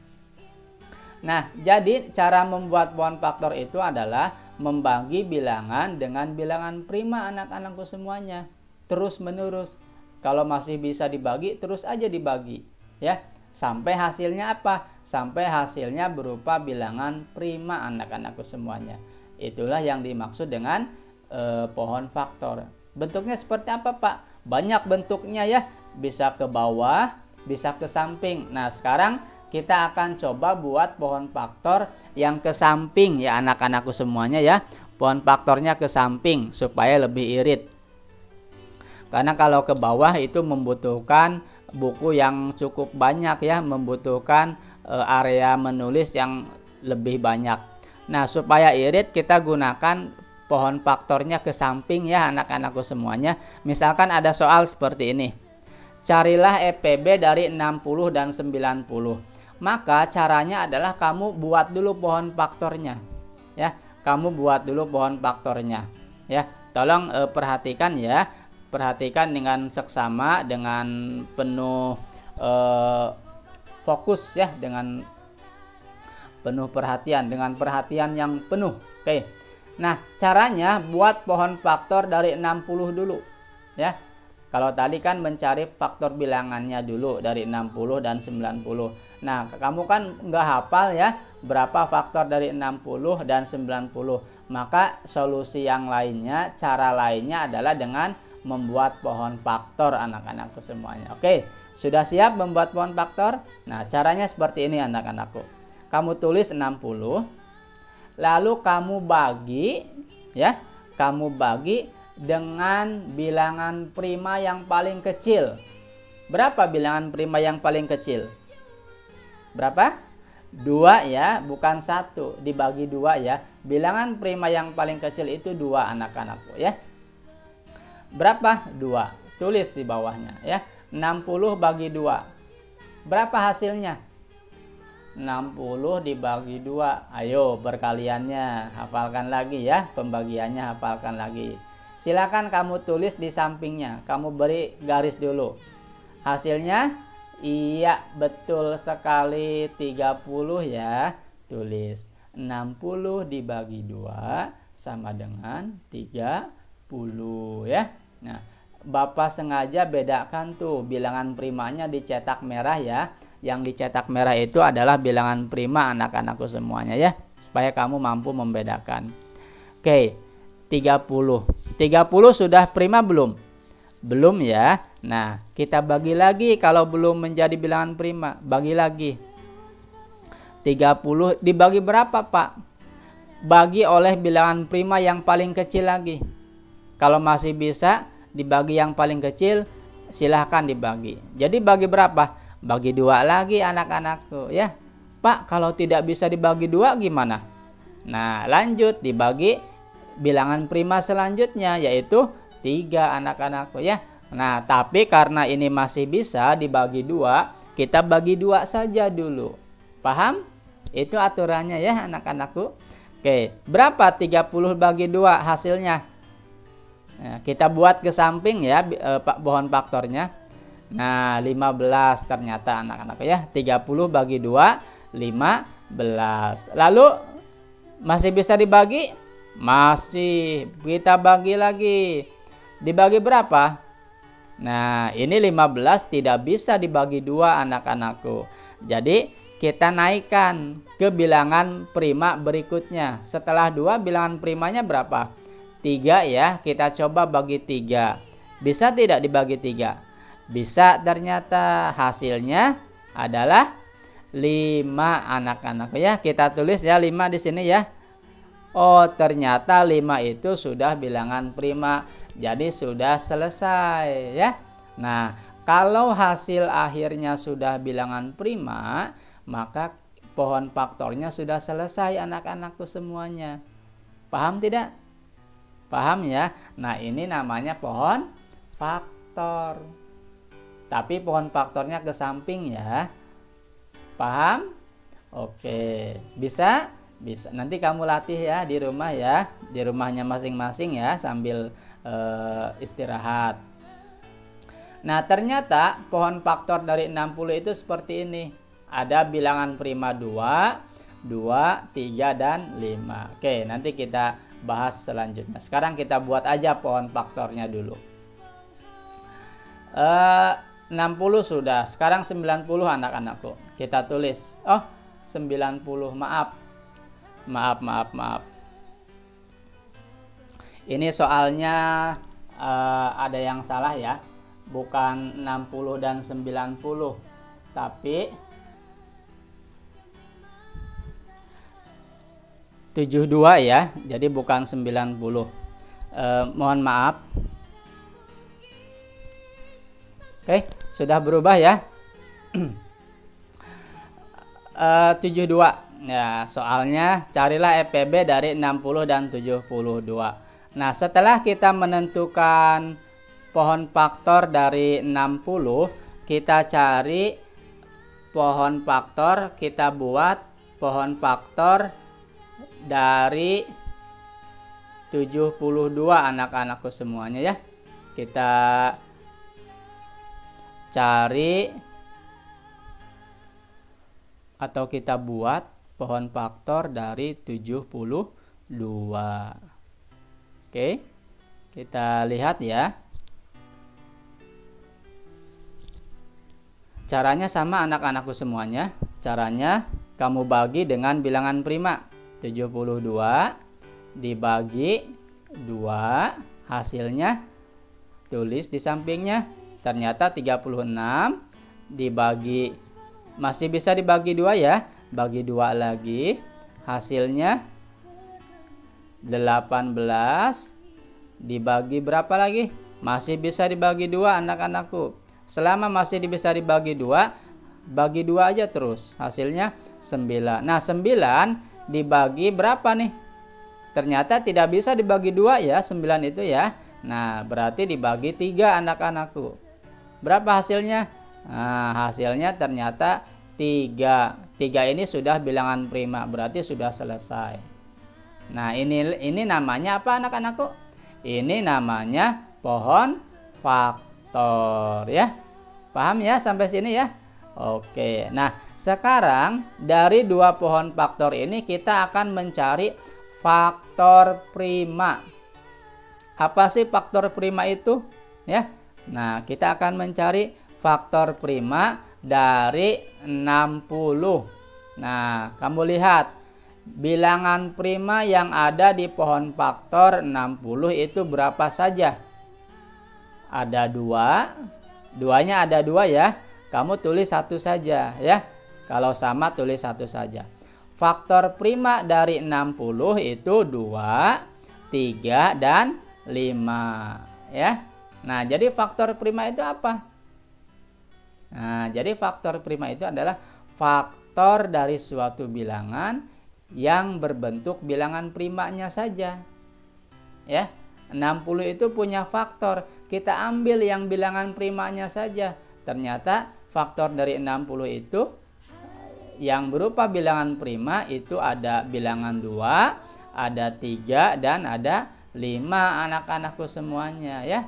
Nah, jadi cara membuat pohon faktor itu adalah membagi bilangan dengan bilangan prima anak-anakku semuanya. Terus menerus. Kalau masih bisa dibagi, terus aja dibagi ya. Sampai hasilnya apa? Sampai hasilnya berupa bilangan prima anak-anakku semuanya. Itulah yang dimaksud dengan pohon faktor. Bentuknya seperti apa Pak? Banyak bentuknya ya. Bisa ke bawah, bisa ke samping. Nah sekarang kita akan coba buat pohon faktor yang ke samping ya anak-anakku semuanya ya. Pohon faktornya ke samping supaya lebih irit. Karena kalau ke bawah itu membutuhkan buku yang cukup banyak ya, membutuhkan area menulis yang lebih banyak. Nah supaya irit kita gunakan pohon faktornya ke samping ya anak-anakku semuanya. Misalkan ada soal seperti ini. Carilah EPB dari 60 dan 90. Maka caranya adalah kamu buat dulu pohon faktornya. Ya, kamu buat dulu pohon faktornya. Ya, tolong perhatikan ya. Perhatikan dengan seksama, dengan penuh fokus ya, dengan penuh perhatian, dengan perhatian yang penuh. Oke. Nah, caranya buat pohon faktor dari 60 dulu ya. Kalau tadi kan mencari faktor bilangannya dulu dari 60 dan 90. Nah, kamu kan nggak hafal ya berapa faktor dari 60 dan 90. Maka solusi yang lainnya, cara lainnya adalah dengan membuat pohon faktor anak-anakku semuanya. Oke, sudah siap membuat pohon faktor? Nah, caranya seperti ini anak-anakku. Kamu tulis 60. Lalu kamu bagi ya, kamu bagi dengan bilangan prima yang paling kecil. Berapa bilangan prima yang paling kecil? Berapa? 2 ya, bukan 1. Dibagi 2 ya. Bilangan prima yang paling kecil itu 2 anak-anakku ya. Berapa? 2. Tulis di bawahnya ya. 60 bagi 2. Berapa hasilnya? 60 dibagi 2. Ayo perkaliannya hafalkan lagi ya, pembagiannya hafalkan lagi. Silakan kamu tulis di sampingnya, kamu beri garis dulu. Hasilnya iya betul sekali 30 ya. Tulis 60 dibagi 2 sama dengan 30 ya. Nah, Bapak sengaja bedakan tuh bilangan primanya dicetak merah ya. Yang dicetak merah itu adalah bilangan prima anak-anakku semuanya ya, supaya kamu mampu membedakan. Oke, 30. 30 sudah prima belum? Belum ya. Nah, kita bagi lagi kalau belum menjadi bilangan prima, bagi lagi. 30 dibagi berapa, Pak? Bagi oleh bilangan prima yang paling kecil lagi. Kalau masih bisa dibagi yang paling kecil, silahkan dibagi. Jadi bagi berapa? Bagi 2 lagi anak-anakku ya. Pak, kalau tidak bisa dibagi 2 gimana? Nah, lanjut dibagi bilangan prima selanjutnya, yaitu 3 anak-anakku ya. Nah, tapi karena ini masih bisa dibagi 2, kita bagi 2 saja dulu. Paham? Itu aturannya ya anak-anakku. Oke, berapa 30 bagi 2 hasilnya? Nah, kita buat ke samping ya pohon faktornya. Nah, 15 ternyata anak-anak ya. 30 bagi 2, 15. Lalu masih bisa dibagi? Masih. Kita bagi lagi. Dibagi berapa? Nah, ini 15 tidak bisa dibagi 2 anak-anakku. Jadi kita naikkan ke bilangan prima berikutnya. Setelah 2 bilangan primanya berapa? 3 ya, kita coba bagi 3. Bisa tidak dibagi 3? Bisa, ternyata hasilnya adalah 5 anak-anak ya. Kita tulis ya 5 di sini ya. Oh, ternyata 5 itu sudah bilangan prima. Jadi sudah selesai ya. Nah, kalau hasil akhirnya sudah bilangan prima, maka pohon faktornya sudah selesai anak-anakku semuanya. Paham tidak? Paham ya? Nah, ini namanya pohon faktor. Tapi pohon faktornya ke samping ya. Paham? Oke, bisa? Bisa. Nanti kamu latih ya di rumah ya. Di rumahnya masing-masing ya sambil istirahat. Nah, ternyata pohon faktor dari 60 itu seperti ini. Ada bilangan prima 2, 2, 3, dan 5. Oke, nanti kita bahas selanjutnya. Sekarang kita buat aja pohon faktornya dulu. 60 sudah. Sekarang 90 anak-anakku. Kita tulis. Oh, 90. Maaf. Ini soalnya ada yang salah ya. Bukan 60 dan 90. Tapi 72 ya, jadi bukan 90. Mohon maaf. Oke, sudah berubah ya. 72 ya, soalnya carilah EPB dari 60 dan 72. Nah, setelah kita menentukan pohon faktor dari 60, kita cari pohon faktor, kita buat pohon faktor dari 72 anak-anakku semuanya ya. Kita cari atau kita buat pohon faktor dari 72. Oke, kita lihat ya. Caranya sama anak-anakku semuanya. Caranya kamu bagi dengan bilangan prima. 72 dibagi 2, hasilnya tulis di sampingnya. Ternyata 36 dibagi, masih bisa dibagi 2 ya. Bagi 2 lagi, hasilnya 18 dibagi berapa lagi? Masih bisa dibagi 2 anak-anakku. Selama masih bisa dibagi 2, bagi 2 aja terus. Hasilnya 9. Nah, 9 dibagi berapa nih? Ternyata tidak bisa dibagi 2 ya, 9 itu ya. Nah, berarti dibagi 3 anak-anakku. Berapa hasilnya? Nah, hasilnya ternyata 3. 3 ini sudah bilangan prima, berarti sudah selesai. Nah, ini namanya apa anak-anakku? Ini namanya pohon faktor ya. Paham ya sampai sini ya? Oke, nah sekarang dari 2 pohon faktor ini kita akan mencari faktor prima. Apa sih faktor prima itu? Ya, nah kita akan mencari faktor prima dari 60. Nah, kamu lihat bilangan prima yang ada di pohon faktor 60 itu berapa saja? Ada 2, duanya ada 2 ya. Kamu tulis 1 saja ya. Kalau sama tulis 1 saja. Faktor prima dari 60 itu 2, 3, dan ya. Nah, jadi faktor prima itu apa? Nah, jadi faktor prima itu adalah faktor dari suatu bilangan yang berbentuk bilangan primanya saja. Ya, 60 itu punya faktor. Kita ambil yang bilangan primanya saja. Ternyata faktor dari 60 itu yang berupa bilangan prima itu ada bilangan 2, ada 3, dan ada 5 anak-anakku semuanya ya.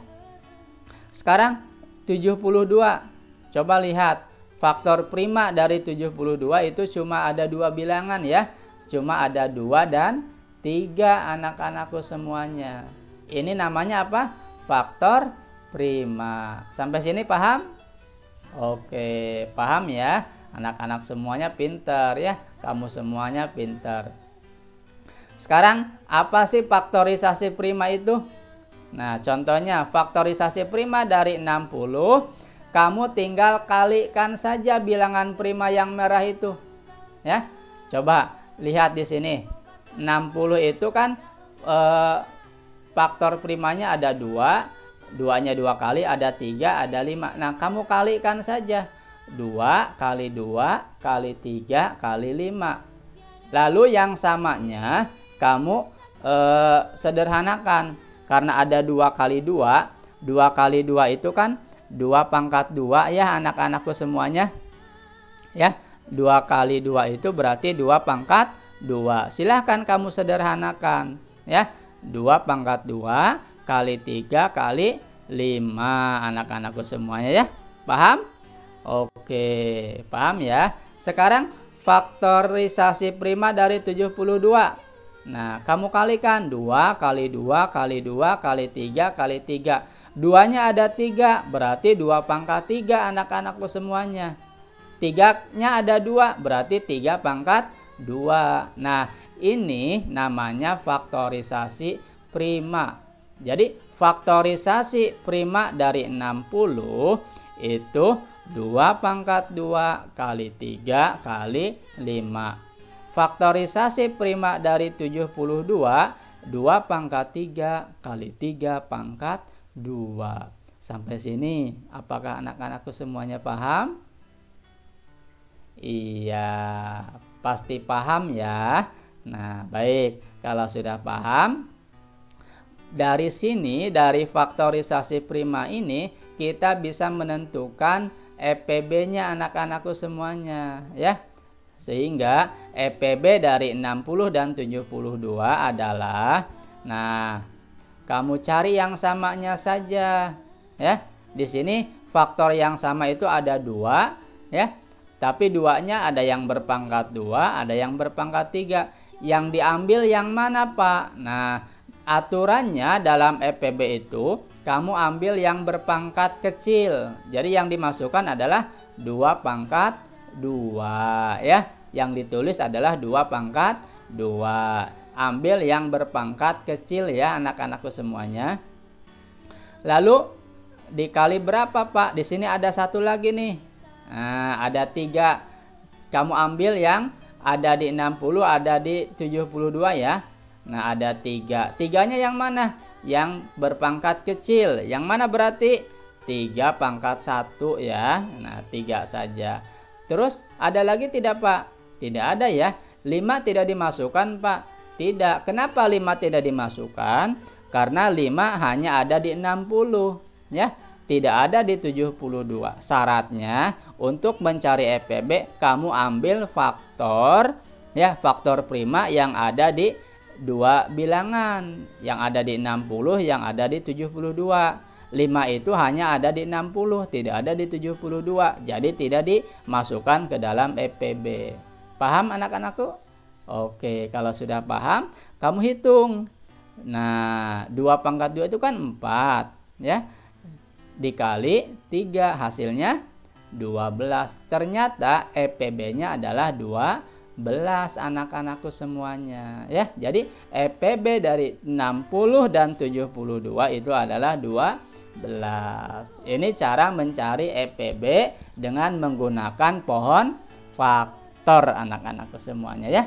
Sekarang 72. Coba lihat faktor prima dari 72 itu cuma ada 2 bilangan ya. Cuma ada 2 dan 3 anak-anakku semuanya. Ini namanya apa? Faktor prima. Sampai sini paham? Oke, paham ya. Anak-anak semuanya pintar ya. Kamu semuanya pintar. Sekarang apa sih faktorisasi prima itu? Nah, contohnya faktorisasi prima dari 60, kamu tinggal kalikan saja bilangan prima yang merah itu. Ya. Coba lihat di sini. 60 itu kan faktor primanya ada 2, 2-nya 2 kali, ada 3, ada 5. Nah, kamu kalikan saja. 2 kali 2 kali 3 kali 5. Lalu yang samanya kamu sederhanakan. Karena ada 2 kali 2, 2 kali 2 itu kan 2 pangkat 2 ya anak-anakku semuanya. Ya, 2 kali 2 itu berarti 2 pangkat 2. Silahkan kamu sederhanakan ya. 2 pangkat 2 kali 3 kali 5 anak-anakku semuanya ya. Paham? Oke, paham ya. Sekarang faktorisasi prima dari 72. Nah, kamu kalikan 2 kali 2 kali 2 kali 3 kali 3. 2-nya ada 3, berarti 2 pangkat 3 anak-anakku semuanya. 3-nya ada 2, berarti 3 pangkat 2. Nah, ini namanya faktorisasi prima. Jadi, faktorisasi prima dari 60 itu 2 pangkat 2 kali 3 kali 5. Faktorisasi prima dari 72, 2 pangkat 3 kali 3 pangkat 2. Sampai sini, apakah anak-anakku semuanya paham? Iya, pasti paham ya. Nah, baik. Kalau sudah paham, dari sini, dari faktorisasi prima ini, kita bisa menentukan EPB-nya anak-anakku semuanya ya. Sehingga EPB dari 60 dan 72 adalah, nah, kamu cari yang samanya saja ya. Di sini faktor yang sama itu ada 2 ya. Tapi 2-nya ada yang berpangkat 2, ada yang berpangkat 3. Yang diambil yang mana, Pak? Nah, aturannya dalam EPB itu kamu ambil yang berpangkat kecil. Jadi yang dimasukkan adalah 2 pangkat 2 ya. Yang ditulis adalah 2 pangkat 2. Ambil yang berpangkat kecil ya anak-anakku semuanya. Lalu dikali berapa, Pak? Di sini ada 1 lagi nih. Nah, ada 3. Kamu ambil yang ada di 60, ada di 72 ya. Nah, ada 3. 3-nya yang mana? Yang berpangkat kecil. Yang mana berarti? 3 pangkat 1 ya. Nah, 3 saja. Terus ada lagi tidak, Pak? Tidak ada ya. 5 tidak dimasukkan, Pak. Tidak. Kenapa 5 tidak dimasukkan? Karena 5 hanya ada di 60 ya. Tidak ada di 72. Syaratnya untuk mencari EPB kamu ambil faktor ya, faktor prima yang ada di 2 bilangan. Yang ada di 60, yang ada di 72. 5 itu hanya ada di 60, tidak ada di 72. Jadi tidak dimasukkan ke dalam EPB. Paham anak-anakku? Oke, kalau sudah paham, kamu hitung. Nah, 2 pangkat 2 itu kan 4 ya. Dikali 3 hasilnya 12. Ternyata EPB-nya adalah 12 anak-anakku semuanya ya. Jadi EPB dari 60 dan 72 itu adalah 12. Ini cara mencari EPB dengan menggunakan pohon faktor anak-anakku semuanya ya.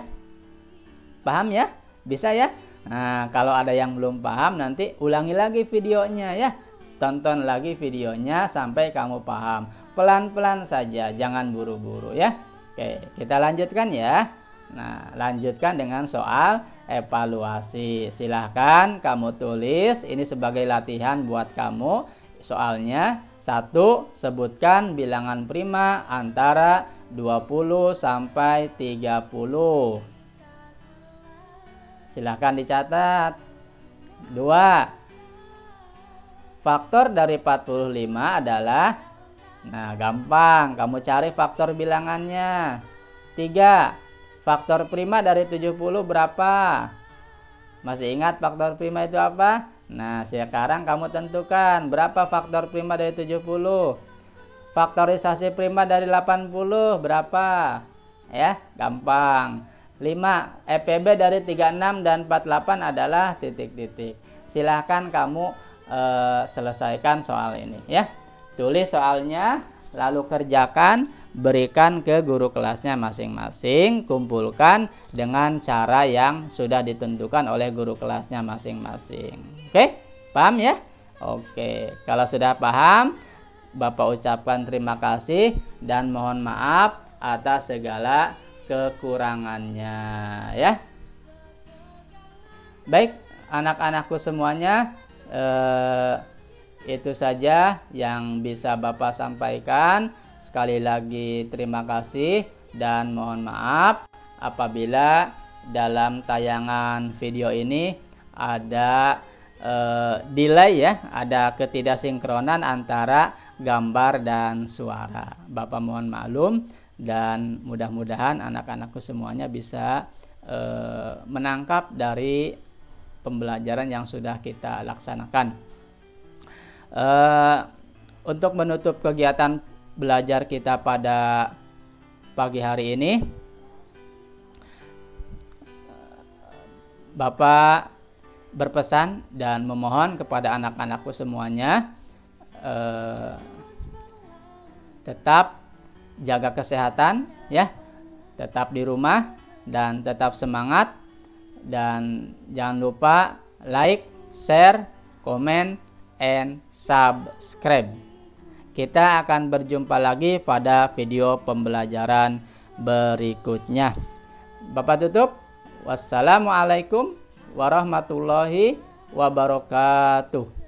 Paham ya? Bisa ya? Nah, kalau ada yang belum paham nanti ulangi lagi videonya ya. Tonton lagi videonya sampai kamu paham. Pelan-pelan saja, jangan buru-buru ya. Oke, kita lanjutkan ya. Nah, lanjutkan dengan soal evaluasi. Silahkan kamu tulis, ini sebagai latihan buat kamu. Soalnya, 1. Sebutkan bilangan prima antara 20 sampai 30. Silahkan dicatat. 2. Faktor dari 45 adalah, nah gampang, kamu cari faktor bilangannya. 3. Faktor prima dari 70 berapa? Masih ingat faktor prima itu apa? Nah, sekarang kamu tentukan berapa faktor prima dari 70. Faktorisasi prima dari 80 berapa? Ya, gampang. 5. EPB dari 36 dan 48 adalah titik-titik. Silahkan kamu selesaikan soal ini ya. Tulis soalnya, lalu kerjakan, berikan ke guru kelasnya masing-masing, kumpulkan dengan cara yang sudah ditentukan oleh guru kelasnya masing-masing. Oke, paham ya? Oke, kalau sudah paham, Bapak ucapkan terima kasih dan mohon maaf atas segala kekurangannya ya. Baik, anak-anakku semuanya, itu saja yang bisa Bapak sampaikan. Sekali lagi terima kasih dan mohon maaf apabila dalam tayangan video ini ada delay ya, ada ketidaksinkronan antara gambar dan suara. Bapak mohon maklum dan mudah-mudahan anak-anakku semuanya bisa menangkap dari pembelajaran yang sudah kita laksanakan. Untuk menutup kegiatan belajar kita pada pagi hari ini, Bapak berpesan dan memohon kepada anak-anakku semuanya tetap jaga kesehatan ya, tetap di rumah dan tetap semangat, dan jangan lupa like, share, comment, and subscribe. Kita akan berjumpa lagi pada video pembelajaran berikutnya. Bapak tutup. Wassalamualaikum warahmatullahi wabarakatuh.